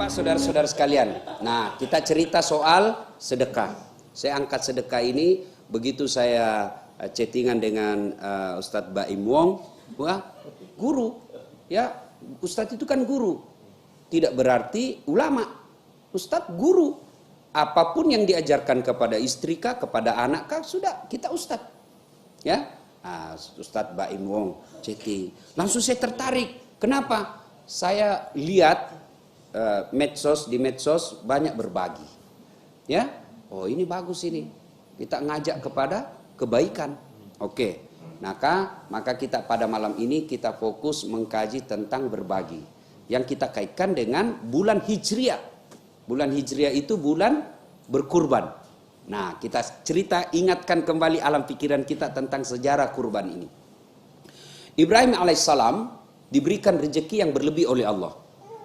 Bapak, saudara-saudara sekalian. Nah, kita cerita soal sedekah. Saya angkat sedekah ini begitu saya chattingan dengan Ustadz Baim Wong, wah, guru. Ya, Ustadz itu kan guru. Tidak berarti ulama. Ustadz guru. Apapun yang diajarkan kepada istri kah, kepada anak kah, sudah kita Ustadz. Ya, Ustadz Baim Wong chatting. Langsung saya tertarik. Kenapa? Saya lihat di medsos banyak berbagi, ya. Oh, ini bagus ini. Kita ngajak kepada kebaikan. Oke. Maka kita pada malam ini kita fokus mengkaji tentang berbagi. Yang kita kaitkan dengan bulan Hijriah. Bulan Hijriah itu bulan berkurban. Nah, kita ingatkan kembali alam pikiran kita tentang sejarah kurban ini. Ibrahim alaihissalam diberikan rezeki yang berlebih oleh Allah.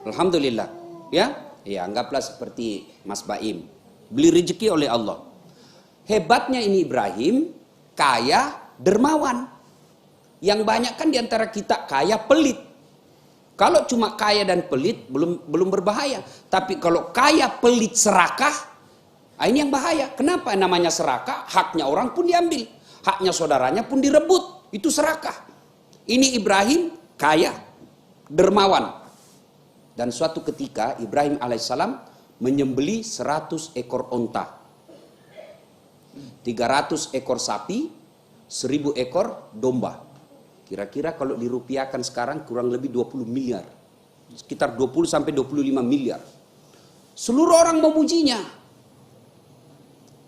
Alhamdulillah. Ya, anggaplah seperti Mas Baim. Beli rezeki oleh Allah. Hebatnya ini Ibrahim, kaya, dermawan. Yang banyak kan diantara kita kaya, pelit. Kalau cuma kaya dan pelit, belum berbahaya. Tapi kalau kaya, pelit, serakah, ini yang bahaya. Kenapa namanya serakah? Haknya orang pun diambil. Haknya saudaranya pun direbut. Itu serakah. Ini Ibrahim, kaya, dermawan. Dan suatu ketika Ibrahim alaihissalam menyembeli 100 ekor onta, 300 ekor sapi, 1000 ekor domba. Kira-kira kalau dirupiahkan sekarang kurang lebih 20 miliar. Sekitar 20 sampai 25 miliar. Seluruh orang memujinya.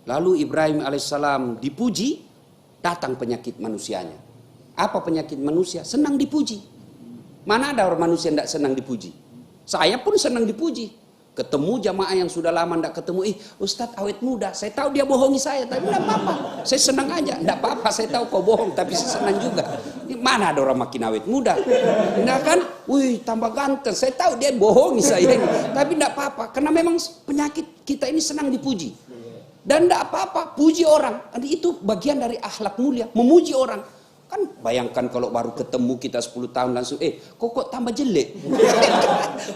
Lalu Ibrahim alaihissalam dipuji, datang penyakit manusianya. Apa penyakit manusia? Senang dipuji. Mana ada orang manusia yang tidak senang dipuji? Saya pun senang dipuji. Ketemu jamaah yang sudah lama tidak ketemu, Ustadz awet muda. Saya tahu dia bohongi saya, tapi tidak apa-apa. Saya senang aja, tidak apa-apa. Saya tahu kau bohong, tapi saya senang juga. Mana ada orang makin awet muda? Nah kan, wih tambah ganteng. Saya tahu dia bohongi saya ini, tapi tidak apa-apa. Karena memang penyakit kita ini senang dipuji. Dan tidak apa-apa, puji orang. Itu bagian dari akhlak mulia, memuji orang. Kan bayangkan kalau baru ketemu kita 10 tahun langsung, kok tambah jelek.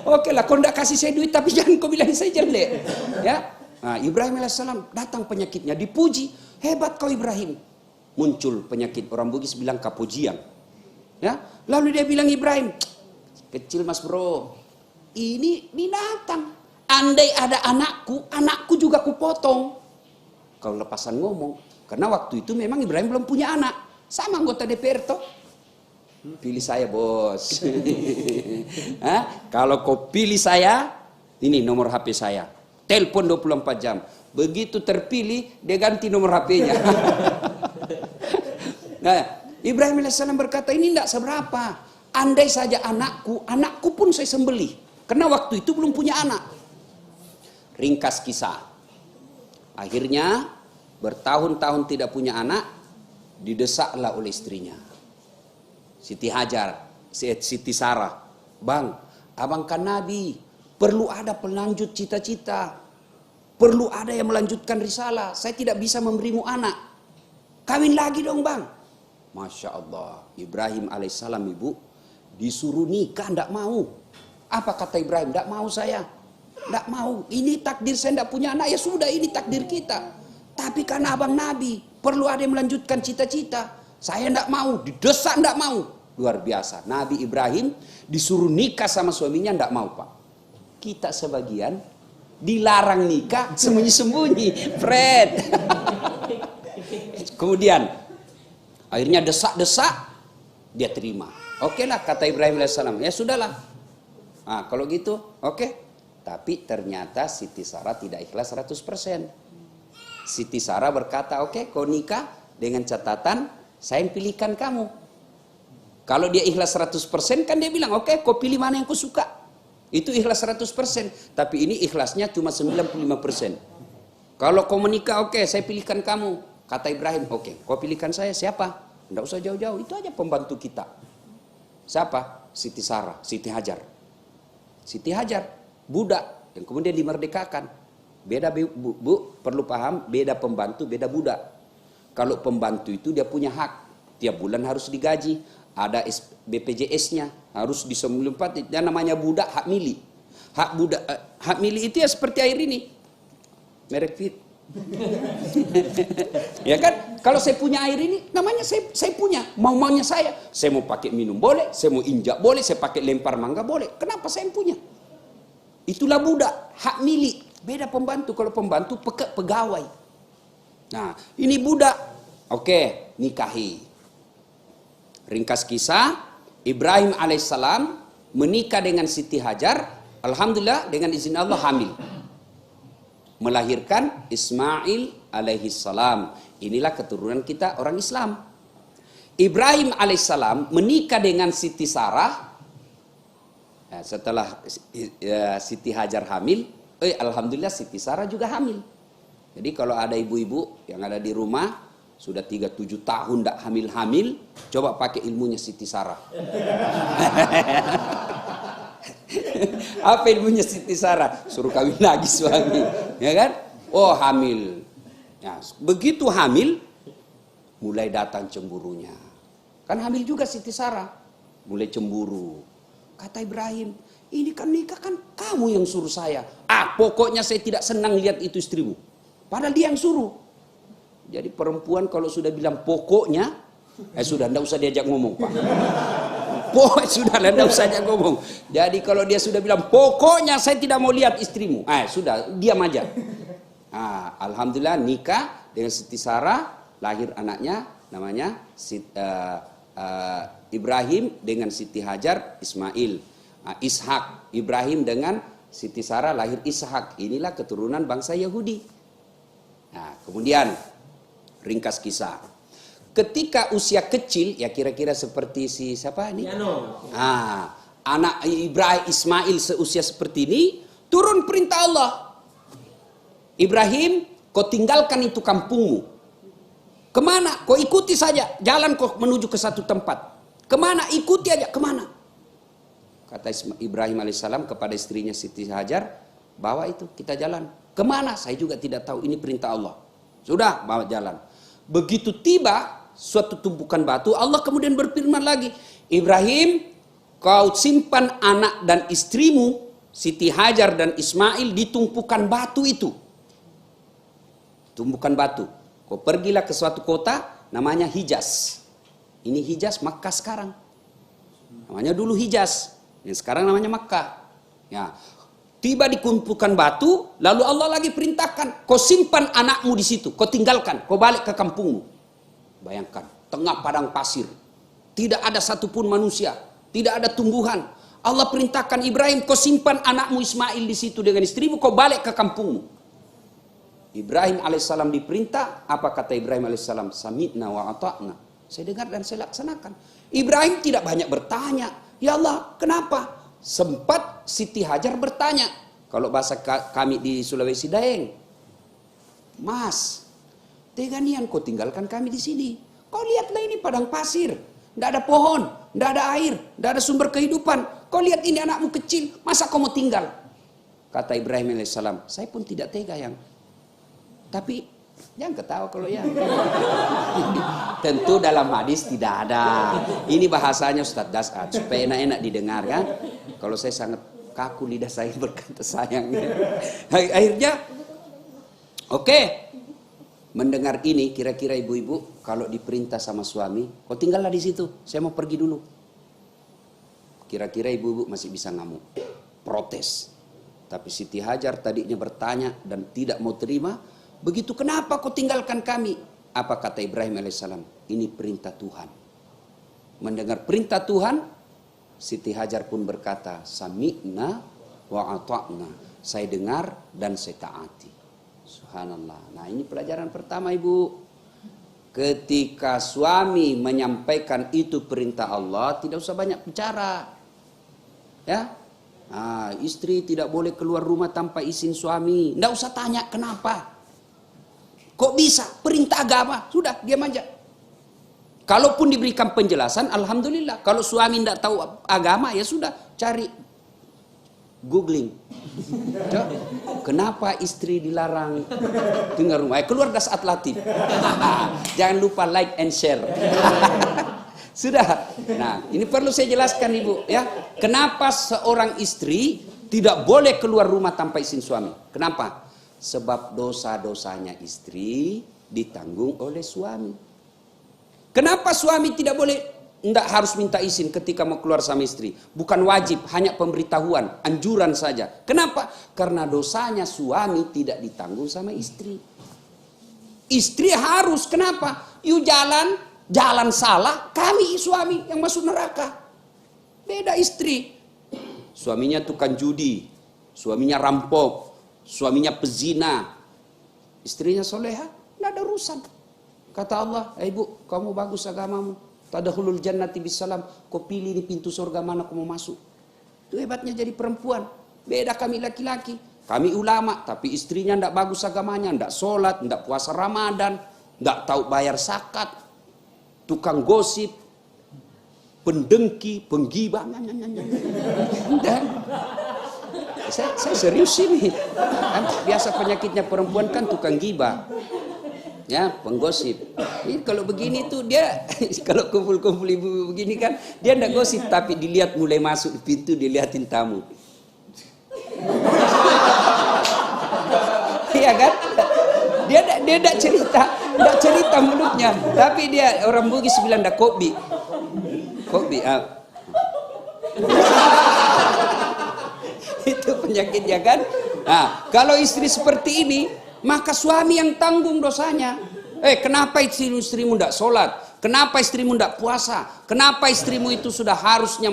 Oke lah, kau tidak kasih saya duit tapi jangan kau bilang saya jelek. Ya, nah, Ibrahim alaihissalam datang penyakitnya, dipuji. Hebat kau Ibrahim. Muncul penyakit, orang Bugis bilang kapujian. Ya, lalu dia bilang Ibrahim, kecil mas bro, ini binatang. Andai ada anakku juga kupotong. Kalau lepasan ngomong, karena waktu itu memang Ibrahim belum punya anak. Sama anggota DPR toh. Pilih saya bos. Kalau kau pilih saya, ini nomor HP saya. Telepon 24 jam. Begitu terpilih, dia ganti nomor HP-nya. Nah, Ibrahim alaihissalam berkata, ini tidak seberapa. Andai saja anakku pun saya sembelih. Karena waktu itu belum punya anak. Ringkas kisah. Akhirnya, bertahun-tahun tidak punya anak, didesaklah oleh istrinya Siti Hajar, Siti Sarah. Bang, abang kan Nabi, perlu ada pelanjut cita-cita, perlu ada yang melanjutkan risalah. Saya tidak bisa memberimu anak, kawin lagi dong bang. Masya Allah, Ibrahim alaihissalam ibu disuruh nikah, tidak mau. Apa kata Ibrahim? Tidak mau saya, tidak mau. Ini takdir saya tidak punya anak, ya sudah ini takdir kita. Tapi karena abang Nabi, perlu ada yang melanjutkan cita-cita. Saya tidak mau, didesak tidak mau. Luar biasa. Nabi Ibrahim disuruh nikah sama suaminya tidak mau pak. Kita sebagian dilarang nikah sembunyi-sembunyi. Fred. Kemudian akhirnya desak-desak dia terima. Oke lah kata Ibrahim alaihissalam. Ya sudahlah. Nah, kalau gitu oke. Tapi ternyata Siti Sarah tidak ikhlas 100%. Siti Sarah berkata, oke, kau nikah dengan catatan saya yang pilihkan kamu. Kalau dia ikhlas 100% kan dia bilang, oke, kau pilih mana yang kau suka. Itu ikhlas 100%. Tapi ini ikhlasnya cuma 95%. Kalau kau menikah, oke, saya pilihkan kamu. Kata Ibrahim, oke, kau pilihkan saya siapa? Tidak usah jauh-jauh, itu aja pembantu kita. Siapa? Siti Sarah, Siti Hajar. Siti Hajar, budak yang kemudian dimerdekakan. Beda bu, perlu paham, beda pembantu, beda budak. Kalau pembantu itu dia punya hak, tiap bulan harus digaji, ada BPJS-nya, harus di 94, dan namanya budak hak milik. Hak milik itu ya seperti air ini. Merek Fit. Ya kan? Kalau saya punya air ini, namanya saya punya. Mau-maunya saya. Saya mau pakai minum boleh, saya mau injak boleh, saya pakai lempar mangga boleh. Kenapa saya yang punya? Itulah budak, hak milik. Beda pembantu. Kalau pembantu pegawai. Nah, ini budak. Oke, nikahi. Ringkas kisah, Ibrahim alaihissalam menikah dengan Siti Hajar. Alhamdulillah dengan izin Allah hamil. Melahirkan Ismail alaihissalam. Inilah keturunan kita orang Islam. Ibrahim alaihissalam menikah dengan Siti Sarah. Setelah Siti Hajar hamil, alhamdulillah Siti Sarah juga hamil. Jadi kalau ada ibu-ibu yang ada di rumah sudah 37 tahun tidak hamil-hamil, coba pakai ilmunya Siti Sarah. Apa ilmunya Siti Sarah? Suruh kawin lagi suami, ya kan? Oh hamil. Ya, begitu hamil, mulai datang cemburunya. Kan hamil juga Siti Sarah, mulai cemburu. Kata Ibrahim, ini kan nikah kan kamu yang suruh saya. Pokoknya saya tidak senang lihat itu istrimu. Padahal dia yang suruh. Jadi perempuan kalau sudah bilang pokoknya, sudah tidak usah diajak ngomong Pak. Sudah tidak usah diajak ngomong. Jadi kalau dia sudah bilang pokoknya saya tidak mau lihat istrimu, sudah diam aja. Alhamdulillah nikah dengan Siti Sarah, lahir anaknya namanya Ibrahim dengan Siti Hajar Ismail. Ishak, Ibrahim dengan Siti Sarah lahir Ishak. Inilah keturunan bangsa Yahudi. Nah, kemudian ringkas kisah. Ketika usia kecil, ya kira-kira seperti si siapa ini? Anak Ibrahim Ismail seusia seperti ini, turun perintah Allah. Ibrahim, kau tinggalkan itu kampungmu. Kemana? Kau ikuti saja. Jalan kau menuju ke satu tempat. Kemana? Ikuti aja. Kemana? Kata Ibrahim alaihissalam kepada istrinya Siti Hajar, bawa itu kita jalan. Kemana? Saya juga tidak tahu. Ini perintah Allah. Sudah, bawa jalan. Begitu tiba suatu tumpukan batu, Allah kemudian berfirman lagi, Ibrahim, kau simpan anak dan istrimu, Siti Hajar dan Ismail di tumpukan batu itu. Tumpukan batu. Kau pergilah ke suatu kota, namanya Hijaz. Ini Hijaz, Makkah sekarang. Namanya dulu Hijaz, yang sekarang namanya Makkah. Ya. Tiba di tumpukan batu, lalu Allah lagi perintahkan, kau simpan anakmu di situ, kau tinggalkan, kau balik ke kampungmu. Bayangkan, tengah padang pasir, tidak ada satupun manusia, tidak ada tumbuhan. Allah perintahkan Ibrahim, kau simpan anakmu Ismail di situ dengan istrimu, kau balik ke kampungmu. Ibrahim alaihissalam diperintah, apa kata Ibrahim alaihissalam? Sami'na wa ata'na. Saya dengar dan saya laksanakan. Ibrahim tidak banyak bertanya, ya Allah, kenapa? Sempat Siti Hajar bertanya, kalau bahasa kami di Sulawesi Daeng, Mas, teganian kau tinggalkan kami di sini. Kau lihatlah ini padang pasir, tidak ada pohon, tidak ada air, tidak ada sumber kehidupan. Kau lihat ini anakmu kecil, masa kau mau tinggal? Kata Ibrahim alaihissalam, saya pun tidak tega yang. Tapi jangan ketawa kalau ya. Tentu dalam hadis tidak ada. Ini bahasanya Ustadz Das'ad supaya enak-enak didengar kan. Kalau saya sangat kaku lidah saya berkata sayang. Akhirnya oke. Mendengar ini kira-kira ibu-ibu kalau diperintah sama suami, kau tinggallah di situ, saya mau pergi dulu. Kira-kira ibu-ibu masih bisa ngamuk, protes. Tapi Siti Hajar tadinya bertanya dan tidak mau terima. Begitu, kenapa kau tinggalkan kami? Apa kata Ibrahim alaihissalam? Ini perintah Tuhan. Mendengar perintah Tuhan, Siti Hajar pun berkata, Sami'na wa ata'na. Saya dengar dan saya taati. Subhanallah. Nah, ini pelajaran pertama ibu. Ketika suami menyampaikan itu perintah Allah, tidak usah banyak bicara. Ya, istri tidak boleh keluar rumah tanpa izin suami. Tidak usah tanya kenapa. Kok bisa? Perintah agama. Sudah, diam aja. Kalaupun diberikan penjelasan, alhamdulillah. Kalau suami tidak tahu agama, ya sudah, cari googling. Kenapa istri dilarang tinggal rumah? Keluar Das Atlatif. Jangan lupa like and share. Sudah. Nah, ini perlu saya jelaskan ibu, ya. Kenapa seorang istri Tidak boleh keluar rumah tanpa izin suami. Kenapa? Sebab dosa-dosanya istri ditanggung oleh suami. Kenapa suami tidak boleh, tidak harus minta izin ketika mau keluar sama istri? Bukan wajib, hanya pemberitahuan, anjuran saja. Kenapa? Karena dosanya suami tidak ditanggung sama istri. Istri harus, kenapa? Yuk jalan salah, kami suami yang masuk neraka. Beda istri. Suaminya tukang judi, suaminya rampok, suaminya pezina, istrinya soleha, tidak ada urusan. Kata Allah, ibu, kamu bagus agamamu, tadkhulul jannati bisalam, kau pilih di pintu surga mana kau mau masuk. Itu hebatnya jadi perempuan. Beda kami laki-laki, kami ulama, tapi istrinya tidak bagus agamanya, tidak sholat, tidak puasa Ramadan, tidak tahu bayar zakat, tukang gosip, pendengki, penggibah. Saya serius ini. Kan biasa penyakitnya perempuan kan tukang gibah. Ya, penggosip. Ini kalau begini tuh dia kalau kumpul-kumpul ibu begini kan, dia enggak gosip tapi dilihat mulai masuk pintu dilihatin tamu. Iya kan? Dia enggak cerita mulutnya, tapi dia orang Bugis bilang enggak kopi. Itu penyakitnya kan. Nah, kalau istri seperti ini, maka suami yang tanggung dosanya. Kenapa istrimu tidak sholat? Kenapa istrimu tidak puasa? Kenapa istrimu itu sudah harusnya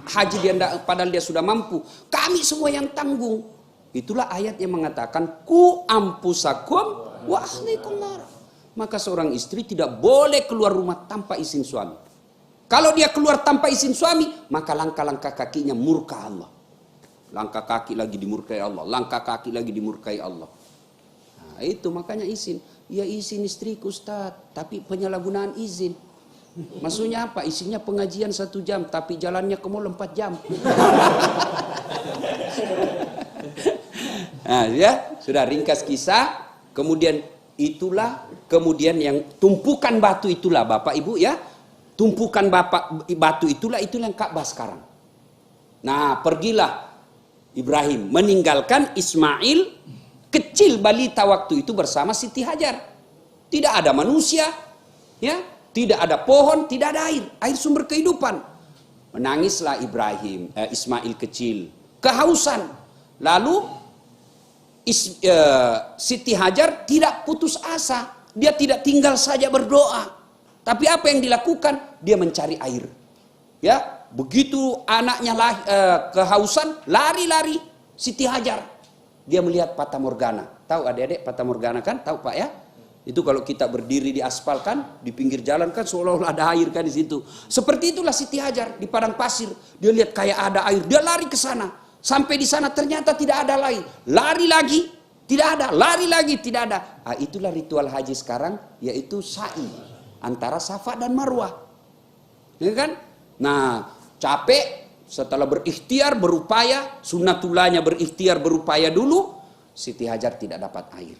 haji dia tidak, padahal dia sudah mampu? Kami semua yang tanggung. Itulah ayat yang mengatakan ku ampusakum wa ahlikum nar. Maka seorang istri tidak boleh keluar rumah tanpa izin suami. Kalau dia keluar tanpa izin suami, maka langkah-langkah kakinya murka Allah. Langkah kaki lagi dimurkai Allah. Langkah kaki lagi dimurkai Allah. Nah, itu makanya izin. Ya izin istriku Ustaz, tapi penyalahgunaan izin. Maksudnya apa? Isinya pengajian 1 jam, tapi jalannya ke mall 4 jam. Nah, ya, sudah ringkas kisah. Kemudian itulah, kemudian yang tumpukan batu itulah Bapak Ibu ya. Tumpukan batu itulah yang Ka'bah sekarang. Nah, pergilah Ibrahim meninggalkan Ismail kecil balita waktu itu bersama Siti Hajar. Tidak ada manusia, ya, tidak ada pohon, tidak ada air sumber kehidupan. Menangislah Ismail kecil, kehausan. Lalu Siti Hajar tidak putus asa, dia tidak tinggal saja berdoa. Tapi apa yang dilakukan? Dia mencari air. Ya, begitu anaknya kehausan, lari-lari Siti Hajar. Dia melihat Fata Morgana. Tahu adik-adik Fata Morgana kan? Tahu Pak ya? Itu kalau kita berdiri di aspal kan, di pinggir jalan kan seolah-olah ada air kan di situ. Seperti itulah Siti Hajar di padang pasir. Dia lihat kayak ada air, dia lari ke sana. Sampai di sana ternyata tidak ada air. Lari lagi, tidak ada. Lari lagi, tidak ada. Nah, itulah ritual haji sekarang, yaitu sa'i antara Safa dan Marwah. Ya kan? Nah, capek setelah berikhtiar, berupaya, sunnatullahnya berikhtiar, berupaya dulu, Siti Hajar tidak dapat air.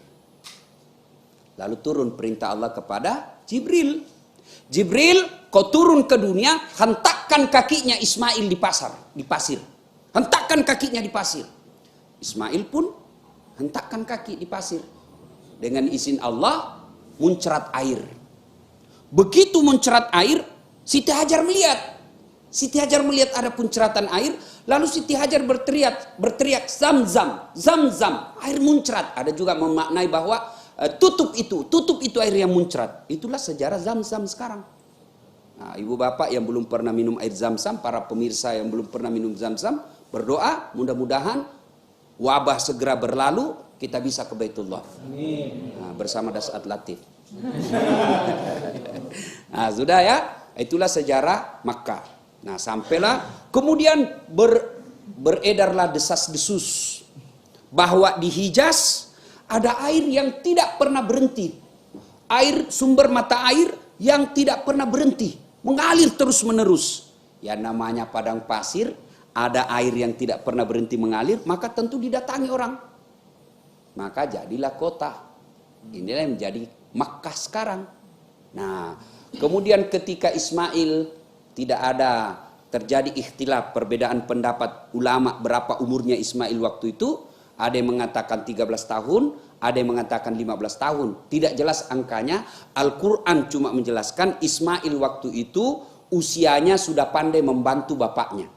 Lalu turun perintah Allah kepada Jibril. Jibril, kau turun ke dunia, hentakkan kakinya Ismail di pasir. Hentakkan kakinya di pasir. Ismail pun hentakkan kaki di pasir. Dengan izin Allah, muncrat air. Begitu muncrat air, Siti Hajar melihat. Siti Hajar melihat ada puncratan air, lalu Siti Hajar berteriak Zam-zam, air muncrat. Ada juga memaknai bahwa tutup itu air yang muncrat. Itulah sejarah Zam-zam sekarang. Nah, ibu bapak yang belum pernah minum air Zam-zam, para pemirsa yang belum pernah minum Zam-zam, berdoa mudah-mudahan wabah segera berlalu, kita bisa ke Baitullah. Nah, bersama Dasat Latif. Nah, sudah ya, itulah sejarah Makkah. Nah, sampailah kemudian beredarlah desas-desus bahwa di Hijaz ada air yang tidak pernah berhenti. Sumber mata air yang tidak pernah berhenti, mengalir terus-menerus. Ya namanya padang pasir, ada air yang tidak pernah berhenti mengalir, maka tentu didatangi orang. Maka jadilah kota. Inilah yang menjadi Makkah sekarang. Nah, kemudian ketika Ismail tidak ada terjadi ikhtilaf, perbedaan pendapat ulama berapa umurnya Ismail waktu itu. Ada yang mengatakan 13 tahun, ada yang mengatakan 15 tahun. Tidak jelas angkanya. Al-Quran cuma menjelaskan Ismail waktu itu usianya sudah pandai membantu bapaknya.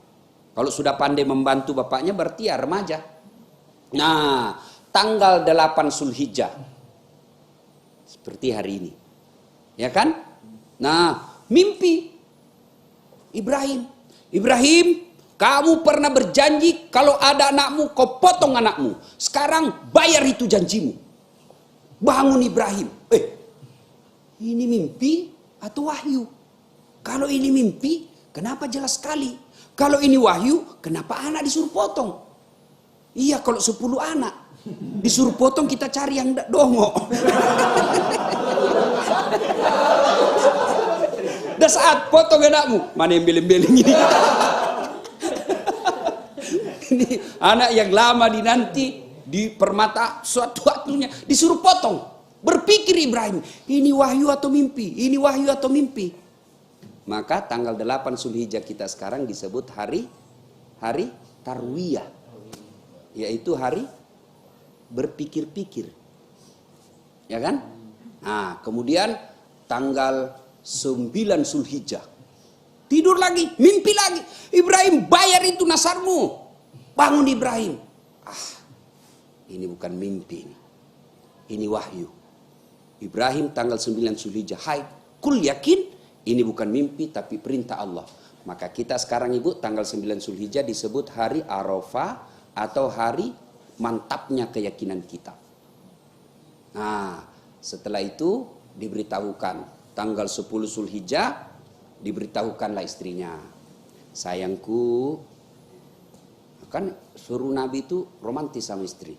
Kalau sudah pandai membantu bapaknya berarti ya remaja. Nah, tanggal 8 Zulhijjah. Seperti hari ini. Ya kan? Nah, mimpi Ibrahim. Ibrahim, kamu pernah berjanji kalau ada anakmu, kau potong anakmu. Sekarang bayar itu janjimu. Bangun Ibrahim. Ini mimpi atau wahyu? Kalau ini mimpi, kenapa jelas sekali? Kalau ini wahyu, kenapa anak disuruh potong? Iya, kalau 10 anak disuruh potong, kita cari yang dongo. Dan saat potong anakmu, mana yang beling-beling ini? Ini anak yang lama dinanti, di permata suatu waktunya disuruh potong. Berpikir Ibrahim, ini wahyu atau mimpi? Ini wahyu atau mimpi? Maka tanggal 8 Zulhijjah kita sekarang disebut hari Tarwiyah. Yaitu hari berpikir-pikir. Ya kan? Nah, kemudian tanggal 9 Zulhijjah. Tidur lagi, mimpi lagi. Ibrahim, bayar itu nasarmu. Bangun Ibrahim. Ini bukan mimpi ini. Ini wahyu. Ibrahim tanggal 9 Zulhijjah. Hai, kul yakin ini bukan mimpi tapi perintah Allah. Maka kita sekarang Ibu tanggal 9 Zulhijjah disebut hari Arafah atau hari mantapnya keyakinan kita. Nah, setelah itu diberitahukan tanggal 10 Zulhijjah, diberitahukanlah istrinya, sayangku, kan suruh Nabi itu romantis sama istri.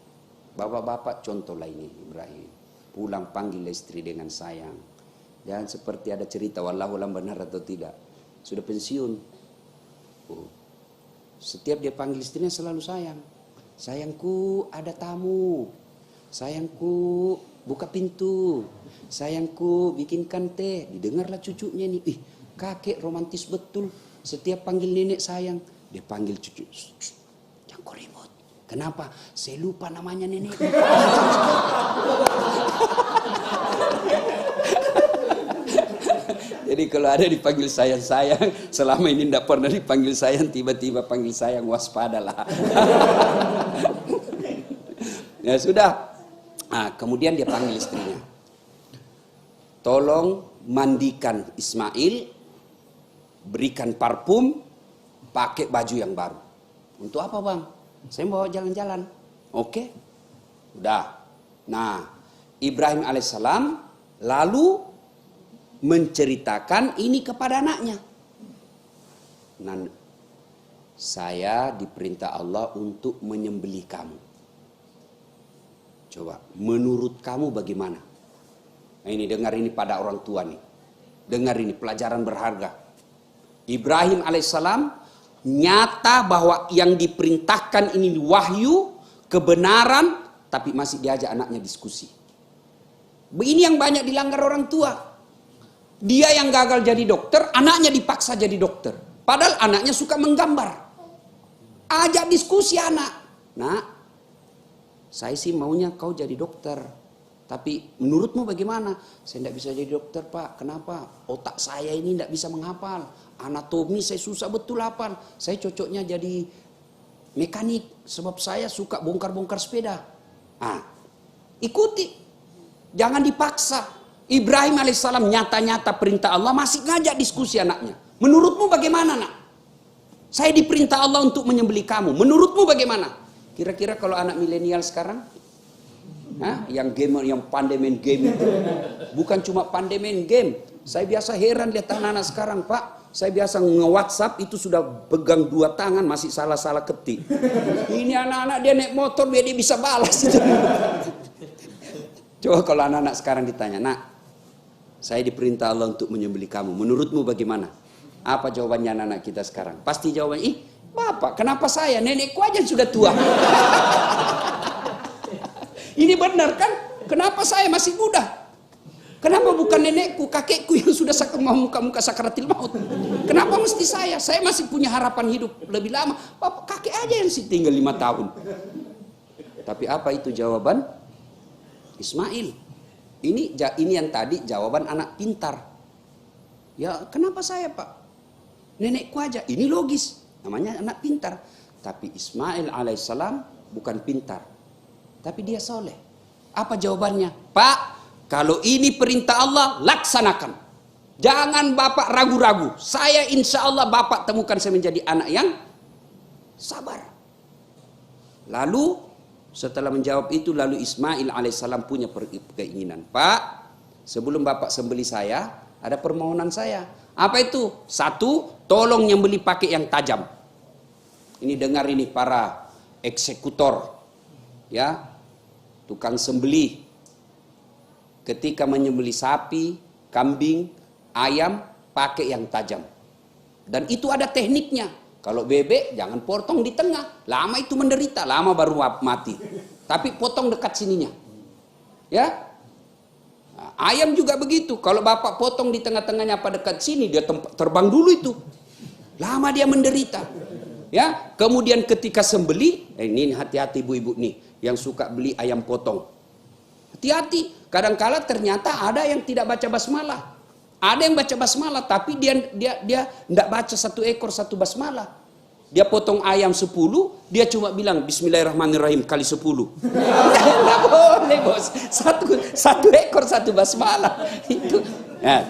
Bapak-bapak contohlah ini Ibrahim, pulang panggil istri dengan sayang. Jangan seperti ada cerita wallahu alam benar atau tidak, sudah pensiun. Setiap dia panggil istrinya selalu sayang. Sayangku, ada tamu. Sayangku, buka pintu. Sayangku, bikinkan teh. Didengarlah cucunya nih. Kakek romantis betul. Setiap panggil nenek sayang, dia panggil cucu. Jangan kau ribut. Kenapa? Saya lupa namanya nenek. Jadi kalau ada dipanggil sayang-sayang, selama ini tidak pernah dipanggil sayang, tiba-tiba panggil sayang, waspadalah. Ya sudah. Nah, kemudian dia panggil istrinya. Tolong mandikan Ismail, berikan parfum, pakai baju yang baru. Untuk apa bang? Saya mau jalan-jalan. Oke. Udah. Nah, Ibrahim alaihissalam lalu menceritakan ini kepada anaknya. Nah, saya diperintah Allah untuk menyembelih kamu. Coba, menurut kamu bagaimana? Nah, ini dengar ini pada orang tua nih. Dengar ini pelajaran berharga. Ibrahim alaihissalam nyata bahwa yang diperintahkan ini wahyu, kebenaran, tapi masih diajak anaknya diskusi. Ini yang banyak dilanggar orang tua. Dia yang gagal jadi dokter, anaknya dipaksa jadi dokter. Padahal anaknya suka menggambar. Ajak diskusi anak. Nah, saya sih maunya kau jadi dokter. Tapi menurutmu bagaimana? Saya tidak bisa jadi dokter pak. Kenapa? Otak saya ini tidak bisa menghafal. Anatomi saya susah betul hafal. Saya cocoknya jadi mekanik. Sebab saya suka bongkar-bongkar sepeda. Nah, ikuti. Jangan dipaksa. Ibrahim alaihissalam nyata-nyata perintah Allah masih ngajak diskusi anaknya. Menurutmu bagaimana nak? Saya diperintah Allah untuk menyembelih kamu. Menurutmu bagaimana? Kira-kira kalau anak milenial sekarang, yang gamer, yang pandai main game itu, bukan cuma pandai main game. Saya biasa heran lihat anak-anak sekarang pak. Saya biasa nge-WhatsApp itu sudah pegang 2 tangan masih salah-salah ketik. Ini anak-anak dia naik motor biar dia bisa balas. Coba kalau anak-anak sekarang ditanya, nak, saya diperintah Allah untuk menyembelih kamu. Menurutmu bagaimana? Apa jawabannya anak-anak kita sekarang? Pasti jawabannya, bapak, kenapa saya? Nenekku aja sudah tua. Ini benar kan? Kenapa saya masih muda? Kenapa bukan nenekku, kakekku yang sudah mau muka-muka sakaratil maut? Kenapa mesti saya? Saya masih punya harapan hidup lebih lama. Bapak kakek aja yang sih tinggal 5 tahun. Tapi apa itu jawaban Ismail? Ini yang tadi jawaban anak pintar. Ya kenapa saya Pak? Nenekku aja. Ini logis. Namanya anak pintar. Tapi Ismail alaihissalam bukan pintar. Tapi dia soleh. Apa jawabannya? Pak, kalau ini perintah Allah, laksanakan. Jangan Bapak ragu-ragu. Saya insya Allah Bapak temukan saya menjadi anak yang sabar. Lalu setelah menjawab itu, lalu Ismail alaihissalam punya keinginan. Pak, sebelum Bapak sembelih saya, ada permohonan saya. Apa itu? 1, tolong nyembelih pakai yang tajam. Ini dengar ini para eksekutor. Ya, tukang sembelih. Ketika menyembelih sapi, kambing, ayam, pakai yang tajam. Dan itu ada tekniknya. Kalau bebek jangan potong di tengah, lama itu menderita, lama baru mati. Tapi potong dekat sininya. Ya. Nah, ayam juga begitu. Kalau Bapak potong di tengah-tengahnya apa dekat sini, dia terbang dulu itu. Lama dia menderita. Ya, kemudian ketika sembelih, ini hati-hati ibu-ibu nih yang suka beli ayam potong. Hati-hati, kadang-kala ternyata ada yang tidak baca basmalah. Ada yang baca basmalah tapi dia enggak baca 1 ekor 1 basmalah. Dia potong ayam 10, dia cuma bilang bismillahirrahmanirrahim kali 10. Enggak boleh, Bos. Satu ekor 1 basmalah. Itu. Nah,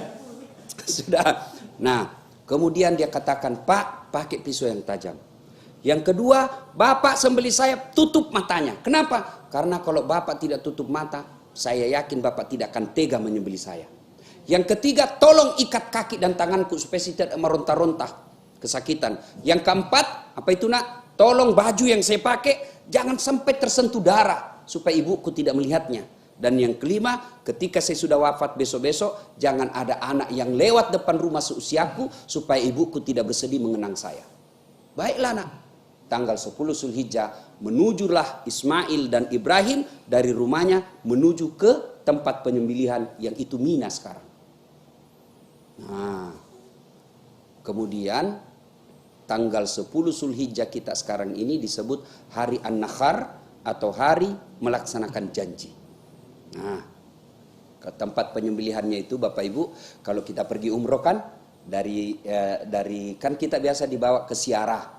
sudah. Nah, kemudian dia katakan, "Pak, pakai pisau yang tajam." Yang kedua, Bapak sembelih saya tutup matanya. Kenapa? Karena kalau Bapak tidak tutup mata, saya yakin Bapak tidak akan tega menyembelih saya. Yang ketiga, tolong ikat kaki dan tanganku supaya saya tidak meronta-ronta kesakitan. Yang keempat, apa itu nak? Tolong baju yang saya pakai jangan sampai tersentuh darah supaya ibuku tidak melihatnya. Dan yang kelima, ketika saya sudah wafat besok-besok, jangan ada anak yang lewat depan rumah seusiaku supaya ibuku tidak bersedih mengenang saya. Baiklah nak. Tanggal 10 Zulhijjah menujulah Ismail dan Ibrahim dari rumahnya menuju ke tempat penyembelihan yang itu Mina sekarang. Nah, kemudian tanggal 10 Zulhijjah kita sekarang ini disebut hari An-Nakhar atau hari melaksanakan janji. Nah, ke tempat penyembelihannya itu Bapak Ibu, kalau kita pergi umroh kan dari kan kita biasa dibawa ke Siarah.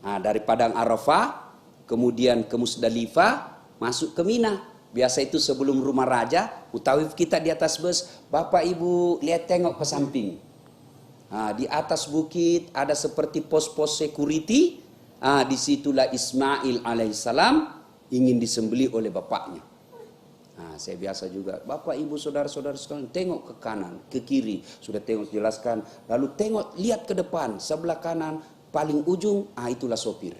Nah, dari Padang Arafah kemudian ke Musdalifah masuk ke Mina. Biasa itu sebelum rumah raja, utawi kita di atas bus, Bapak Ibu lihat tengok ke samping. Nah, di atas bukit ada seperti pos-pos security. Nah, disitulah Ismail alaihissalam ingin disembelih oleh bapaknya. Nah, saya biasa juga, Bapak Ibu saudara-saudara sekalian, tengok ke kanan, ke kiri, sudah tengok jelaskan, lalu tengok lihat ke depan, sebelah kanan paling ujung, itulah sopir.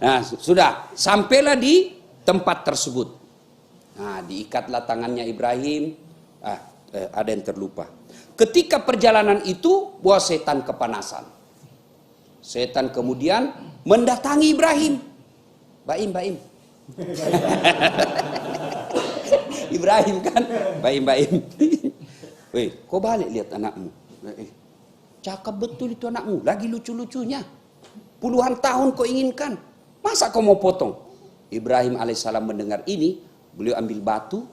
Nah, sudah sampailah di tempat tersebut. Nah, diikatlah tangannya Ibrahim. Ada yang terlupa. Ketika perjalanan itu, buah setan kepanasan. Setan kemudian mendatangi Ibrahim. Baim. Ibrahim kan, baim. Weh, kau balik lihat anakmu. Cakep betul itu anakmu, lagi lucu-lucunya. Puluhan tahun kau inginkan, masa kau mau potong? Ibrahim alaihissalam mendengar ini, beliau ambil batu,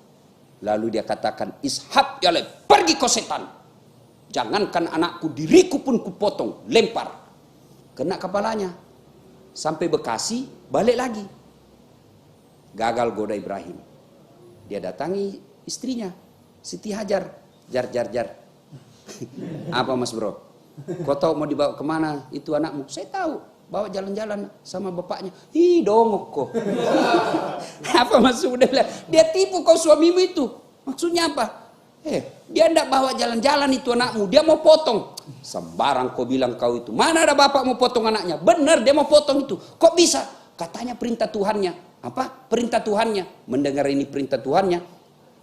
lalu dia katakan, Ishab ya le, pergi kau setan. Jangankan anakku, diriku pun kupotong, lempar. Kena kepalanya. Sampai Bekasi, balik lagi. Gagal goda Ibrahim. Dia datangi istrinya, Siti Hajar. Jar. Apa mas bro? Kau tahu mau dibawa kemana itu anakmu? Saya tahu. Bawa jalan-jalan sama bapaknya. Dongok kok. Apa maksudnya? Dia tipu kau suamimu itu. Maksudnya apa? Dia tidak bawa jalan-jalan itu anakmu. Dia mau potong. Sembarang kau bilang kau itu. Mana ada bapak mau potong anaknya? Benar dia mau potong itu. Kok bisa? Katanya perintah Tuhannya. Apa? Perintah Tuhannya. Mendengar ini perintah Tuhannya.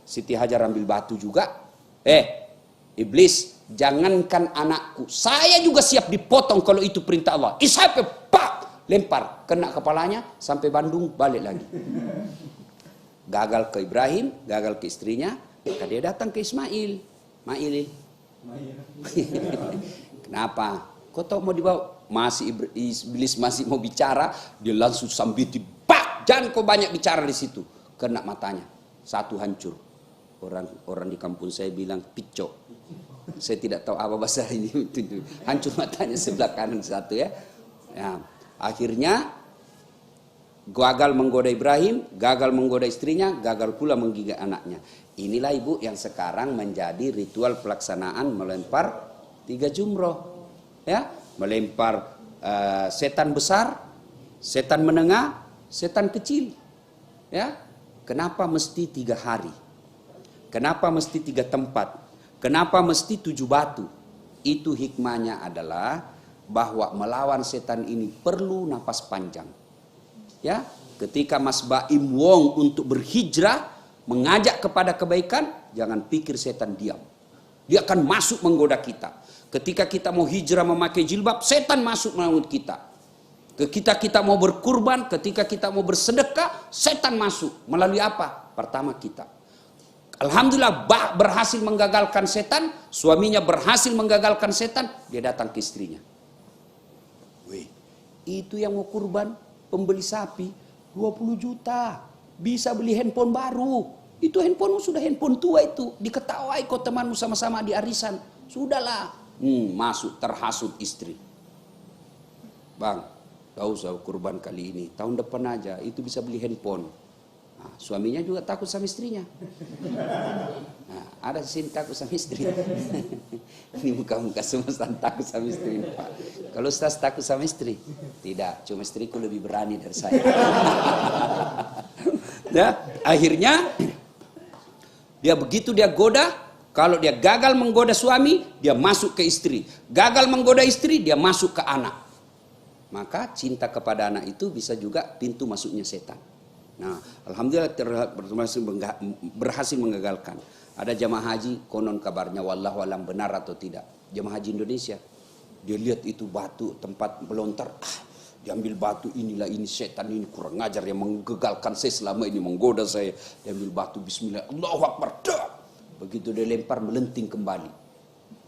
Siti Hajar ambil batu juga. Iblis, jangankan anakku. Saya juga siap dipotong kalau itu perintah Allah. Ishab, pak! Lempar. Kena kepalanya sampai Bandung balik lagi. Gagal ke Ibrahim, gagal ke istrinya, maka dia datang ke Ismail. Kenapa? Kau tahu mau dibawa? Masih iblis masih mau bicara, dia langsung sambitin, pak, jangan kau banyak bicara di situ. Kena matanya, satu hancur. Orang di kampung saya bilang picok. Saya tidak tahu apa bahasa ini. Hancur matanya sebelah kanan satu ya. Akhirnya gagal menggoda Ibrahim, gagal menggoda istrinya, gagal pula menggigit anaknya. Inilah ibu yang sekarang menjadi ritual pelaksanaan melempar 3 jumroh. Ya, melempar setan besar, setan menengah, setan kecil. Ya, kenapa mesti 3 hari? Kenapa mesti 3 tempat? Kenapa mesti 7 batu? Itu hikmahnya adalah bahwa melawan setan ini perlu napas panjang. Ya, ketika Mas Baim Wong untuk berhijrah mengajak kepada kebaikan, jangan pikir setan diam. Dia akan masuk menggoda kita. Ketika kita mau hijrah memakai jilbab, setan masuk melawan kita. Ketika kita mau berkurban, ketika kita mau bersedekah, setan masuk. Melalui apa? Pertama kita. Alhamdulillah berhasil menggagalkan setan, suaminya berhasil menggagalkan setan, dia datang ke istrinya. Wih, itu yang mau kurban, pembeli sapi 20 juta, bisa beli handphone baru. Itu handphonemu sudah handphone tua itu, diketawai kau temanmu sama-sama di arisan. Sudahlah, masuk terhasut istri. Bang, tahu usah kurban kali ini, tahun depan aja itu bisa beli handphone. Nah, suaminya juga takut sama istrinya. Nah, ada di sini takut sama istri. Ini muka-muka semua takut sama istri. Pak. Kalau Ustaz takut sama istri? Tidak, cuma istriku lebih berani dari saya. Nah, akhirnya dia begitu dia goda, kalau dia gagal menggoda suami, dia masuk ke istri. Gagal menggoda istri, dia masuk ke anak. Maka cinta kepada anak itu bisa juga pintu masuknya setan. Nah, alhamdulillah berhasil menggagalkan. Ada jamaah haji, konon kabarnya wallahu alam benar atau tidak. Jamaah haji Indonesia, dia lihat itu batu tempat melontar, diambil batu, inilah ini setan ini kurang ngajar yang menggagalkan saya selama ini menggoda saya. Diambil batu, bismillah, Allahu Akbar. Begitu dia lempar melenting kembali.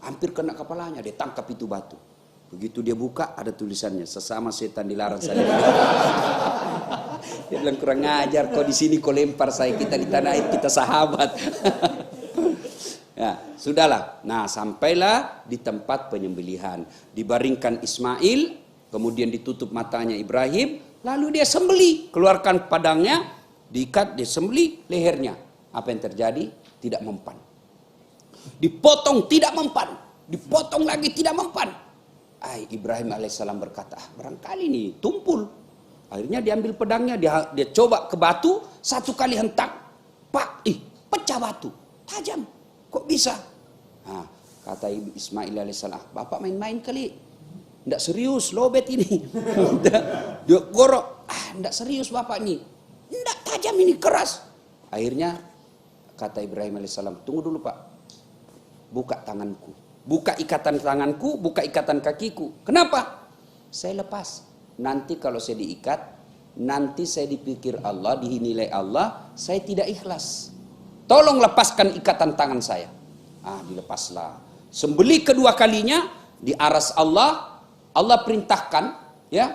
Hampir kena kepalanya, dia tangkap itu batu. Begitu dia buka ada tulisannya, sesama setan dilarang saya. Dia bilang kurang ngajar, kau di sini kau lempar saya, kita di tanah air kita sahabat. Ya, sudahlah. Nah, sampailah di tempat penyembelihan. Dibaringkan Ismail, kemudian ditutup matanya Ibrahim, lalu dia sembelih, keluarkan padangnya, diikat, dia sembelih lehernya. Apa yang terjadi? Tidak mempan. Dipotong tidak mempan, dipotong lagi tidak mempan. Ibrahim alaihissalam berkata, barangkali nih tumpul. Akhirnya diambil pedangnya, dia coba ke batu, 1 kali hentak, pak, pecah batu, tajam. Kok bisa? Nah, kata Ismail alaihissalam, bapak main-main kali, ndak serius lobet ini. Dia gorok, ndak serius bapak ini, ndak tajam ini, keras. Akhirnya kata Ibrahim alaihissalam, tunggu dulu pak, buka tanganku, buka ikatan tanganku, buka ikatan kakiku. Kenapa? Saya lepas. Nanti kalau saya diikat, nanti saya dipikir Allah, dinilai Allah, saya tidak ikhlas. Tolong lepaskan ikatan tangan saya. Dilepaslah. Sembelih kedua kalinya di aras Allah, Allah perintahkan, ya,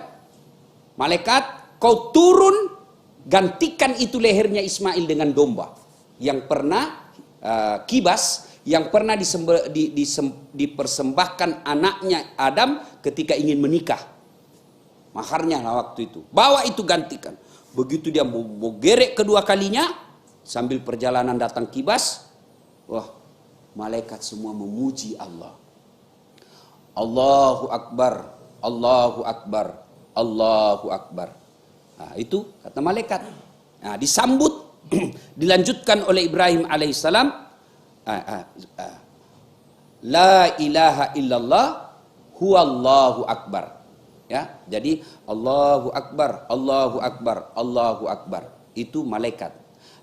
malaikat, kau turun, gantikan itu lehernya Ismail dengan domba yang pernah kibas, yang pernah dipersembahkan anaknya Adam ketika ingin menikah. Maharnya lah waktu itu. Bawa itu gantikan. Begitu dia mau gerek kedua kalinya, sambil perjalanan datang kibas, wah, malaikat semua memuji Allah. Allahu Akbar, Allahu Akbar, Allahu Akbar. Nah, itu kata malaikat. Nah, disambut, dilanjutkan oleh Ibrahim alaihissalam. La ilaha illallah huwallahu akbar. Ya, jadi Allahu Akbar, Allahu Akbar, Allahu Akbar. Itu malaikat.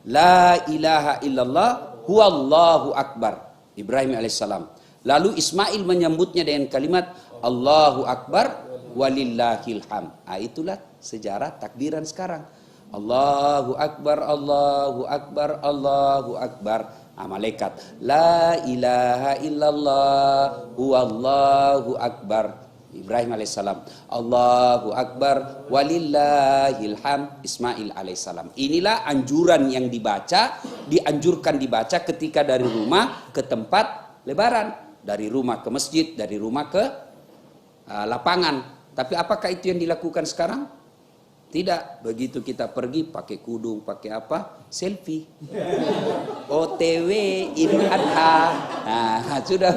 La ilaha illallah huwallahu akbar. Ibrahim alaihissalam. Lalu Ismail menyambutnya dengan kalimat Allahu Akbar walillahil hamd. Itulah sejarah takbiran sekarang. Allahu Akbar, Allahu Akbar, Allahu Akbar. Malaikat, la ilaha illallah, huwallahu akbar. Ibrahim alaihissalam, Allahu Akbar, walillahil hamd. Ismail alaihissalam. Inilah anjuran yang dianjurkan dibaca ketika dari rumah ke tempat lebaran, dari rumah ke masjid, dari rumah ke lapangan. Tapi apakah itu yang dilakukan sekarang? Tidak. Begitu kita pergi pakai kudung, pakai apa? Selfie. OTW Idul Adha. Nah, sudah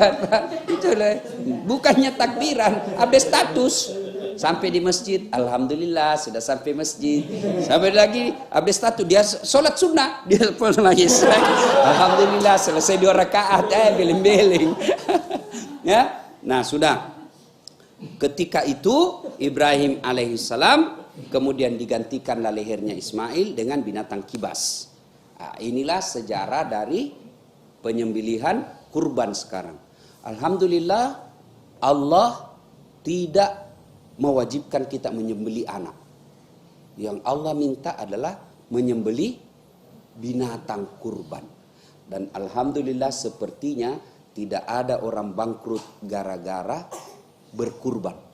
itulah. Bukannya takbiran, update status. Sampai di masjid, alhamdulillah sudah sampai masjid. Sampai lagi update status, dia sholat sunnah, dia pun lagi. Alhamdulillah selesai 2 rakaat, beling-beling. Ya. Nah, sudah. Ketika itu Ibrahim alaihissalam kemudian digantikanlah lehernya Ismail dengan binatang kibas. Inilah sejarah dari penyembelihan kurban sekarang. Alhamdulillah Allah tidak mewajibkan kita menyembelih anak. Yang Allah minta adalah menyembelih binatang kurban. Dan alhamdulillah sepertinya tidak ada orang bangkrut gara-gara berkurban.